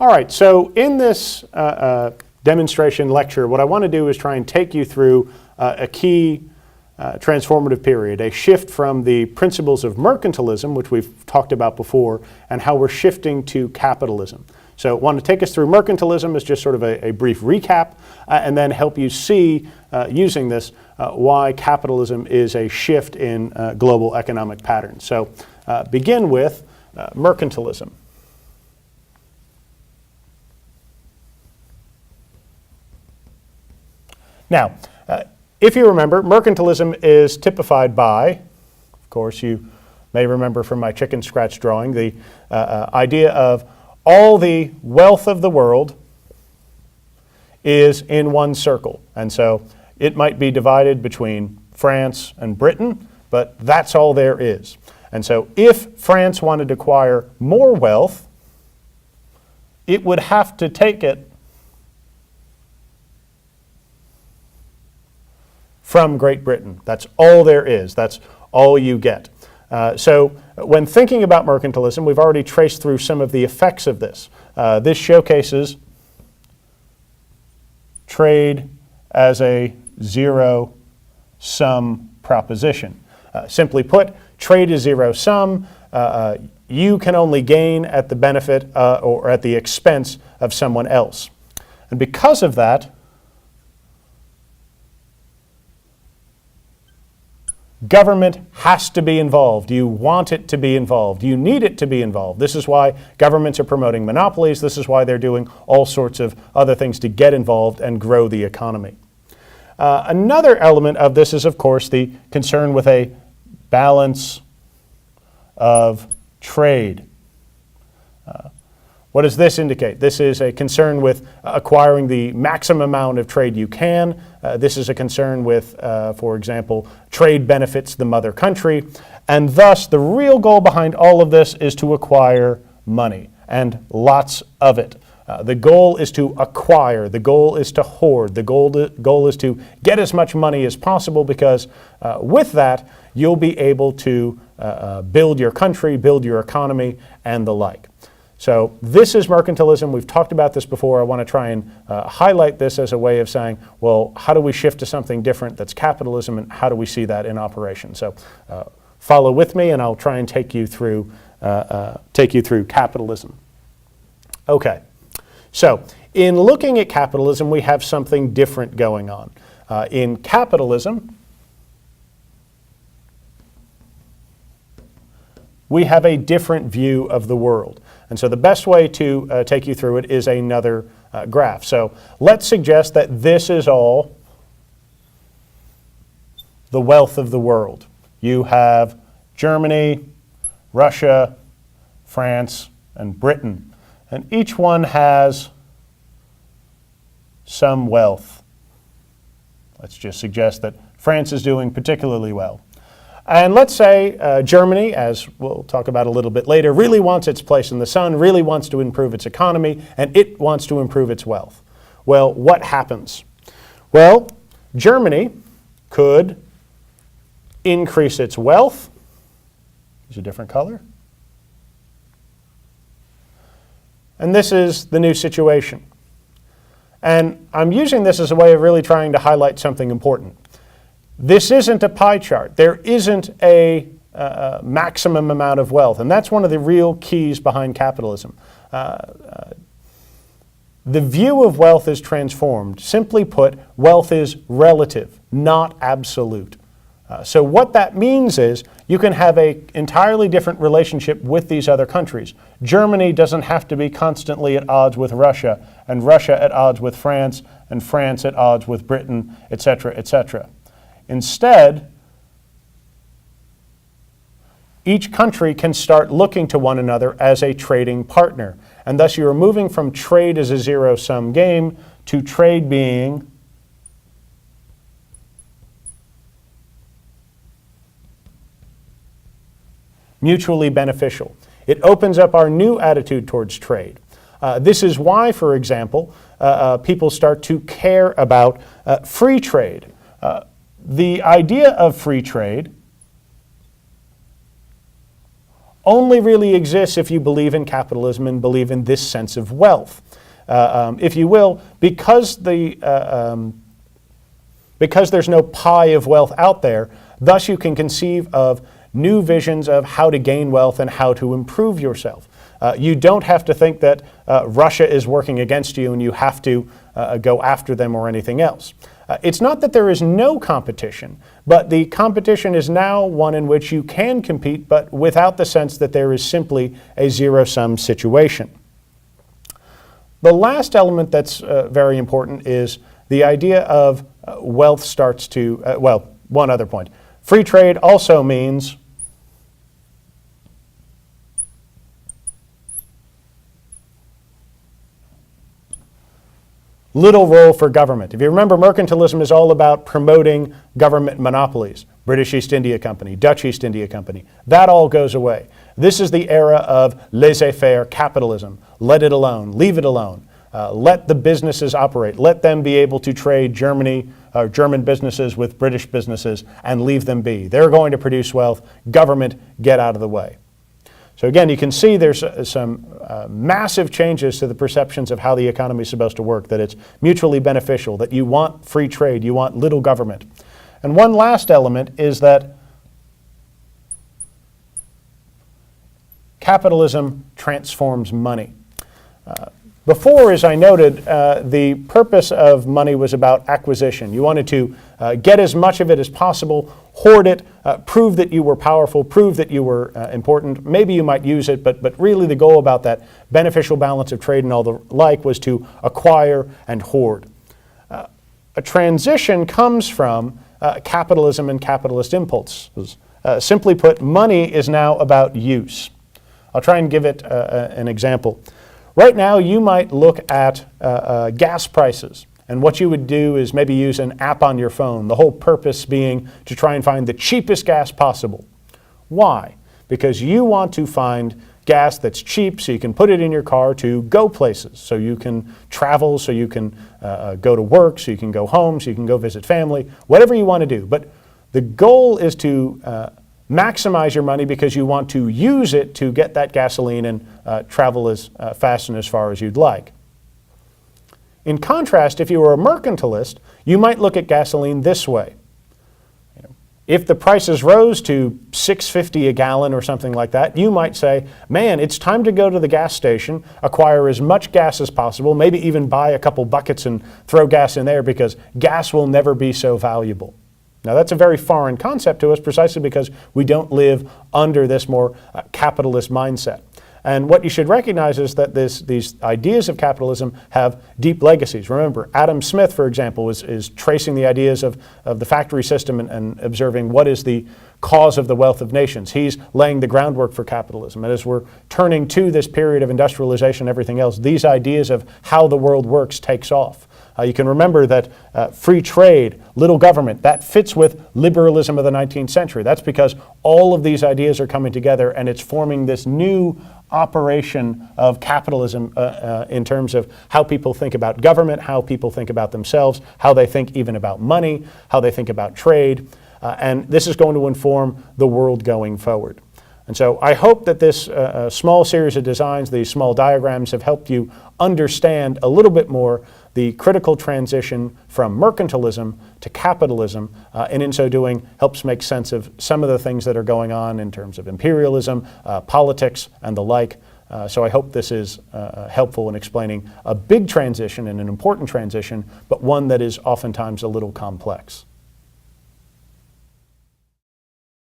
All right, so in this demonstration lecture, what I want to do is try and take you through a key transformative period, a shift from the principles of mercantilism, which we've talked about before, and how we're shifting to capitalism. So I want to take us through mercantilism as just sort of a brief recap, and then help you see, using this, why capitalism is a shift in global economic patterns. So begin with mercantilism. Now, if you remember, mercantilism is typified by, of course, you may remember from my chicken scratch drawing, the idea of all the wealth of the world is in one circle. And so it might be divided between France and Britain, but that's all there is. And so if France wanted to acquire more wealth, it would have to take it from Great Britain. That's all there is. That's all you get. So when thinking about mercantilism, we've already traced through some of the effects of this. This showcases trade as a zero-sum proposition. Simply put, trade is zero-sum. You can only gain at the benefit or at the expense of someone else. And because of that, government has to be involved. You want it to be involved. You need it to be involved. This is why governments are promoting monopolies. This is why they're doing all sorts of other things to get involved and grow the economy. Another element of this is, of course, the concern with a balance of trade. What does this indicate? This is a concern with acquiring the maximum amount of trade you can. This is a concern with, for example, trade benefits the mother country. And thus, the real goal behind all of this is to acquire money, and lots of it. The goal is to acquire. The goal is to hoard. The goal is to get as much money as possible, because with that, you'll be able to build your country, build your economy, and the like. So this is mercantilism. We've talked about this before. I want to try and highlight this as a way of saying, well, how do we shift to something different that's capitalism, and how do we see that in operation? So follow with me, and I'll try and take you through capitalism. Okay. So in looking at capitalism, we have something different going on. In capitalism, we have a different view of the world. And so the best way to take you through it is another graph. So let's suggest that this is all the wealth of the world. You have Germany, Russia, France, and Britain. And each one has some wealth. Let's just suggest that France is doing particularly well. And let's say Germany, as we'll talk about a little bit later, really wants its place in the sun, really wants to improve its economy, and it wants to improve its wealth. Well, what happens? Well, Germany could increase its wealth. Use a different color. And this is the new situation. And I'm using this as a way of really trying to highlight something important. This isn't a pie chart. There isn't a maximum amount of wealth. And that's one of the real keys behind capitalism. The view of wealth is transformed. Simply put, wealth is relative, not absolute. So what that means is you can have an entirely different relationship with these other countries. Germany doesn't have to be constantly at odds with Russia, and Russia at odds with France, and France at odds with Britain, etc., etc. Instead, each country can start looking to one another as a trading partner. And thus you are moving from trade as a zero-sum game to trade being mutually beneficial. It opens up our new attitude towards trade. This is why, for example, people start to care about free trade. The idea of free trade only really exists if you believe in capitalism and believe in this sense of wealth. If you will, because there's no pie of wealth out there, thus you can conceive of new visions of how to gain wealth and how to improve yourself. You don't have to think that Russia is working against you and you have to go after them or anything else. It's not that there is no competition, but the competition is now one in which you can compete, but without the sense that there is simply a zero-sum situation. The last element that's very important is the idea of wealth starts to, well, one other point. Free trade also means little role for government. If you remember, mercantilism is all about promoting government monopolies. British East India Company, Dutch East India Company. That all goes away. This is the era of laissez-faire capitalism. Let it alone. Leave it alone. Let the businesses operate. Let them be able to trade German businesses with British businesses and leave them be. They're going to produce wealth. Government, get out of the way. So again, you can see there's some massive changes to the perceptions of how the economy is supposed to work, that it's mutually beneficial, that you want free trade, you want little government. And one last element is that capitalism transforms money. Before, as I noted, the purpose of money was about acquisition. You wanted to get as much of it as possible, hoard it, prove that you were powerful, prove that you were important. Maybe you might use it, but really the goal about that beneficial balance of trade and all the like was to acquire and hoard. A transition comes from capitalism and capitalist impulses. Simply put, money is now about use. I'll try and give it an example. Right now, you might look at gas prices, and what you would do is maybe use an app on your phone, the whole purpose being to try and find the cheapest gas possible. Why? Because you want to find gas that's cheap so you can put it in your car to go places, so you can travel, so you can go to work, so you can go home, so you can go visit family, whatever you want to do. But the goal is to maximize your money because you want to use it to get that gasoline and travel as fast and as far as you'd like. In contrast, if you were a mercantilist, you might look at gasoline this way. If the prices rose to $6.50 a gallon or something like that, you might say, man, it's time to go to the gas station, acquire as much gas as possible, maybe even buy a couple buckets and throw gas in there because gas will never be so valuable. Now, that's a very foreign concept to us precisely because we don't live under this more capitalist mindset. And what you should recognize is that these ideas of capitalism have deep legacies. Remember, Adam Smith, for example, is tracing the ideas of the factory system and observing what is the cause of the wealth of nations. He's laying the groundwork for capitalism. And as we're turning to this period of industrialization and everything else, these ideas of how the world works takes off. You can remember that free trade, little government, that fits with liberalism of the 19th century. That's because all of these ideas are coming together and it's forming this new operation of capitalism in terms of how people think about government, how people think about themselves, how they think even about money, how they think about trade. And this is going to inform the world going forward. And so I hope that this small series of designs, these small diagrams, have helped you understand a little bit more the critical transition from mercantilism to capitalism, and in so doing helps make sense of some of the things that are going on in terms of imperialism, politics, and the like. So I hope this is helpful in explaining a big transition and an important transition, but one that is oftentimes a little complex.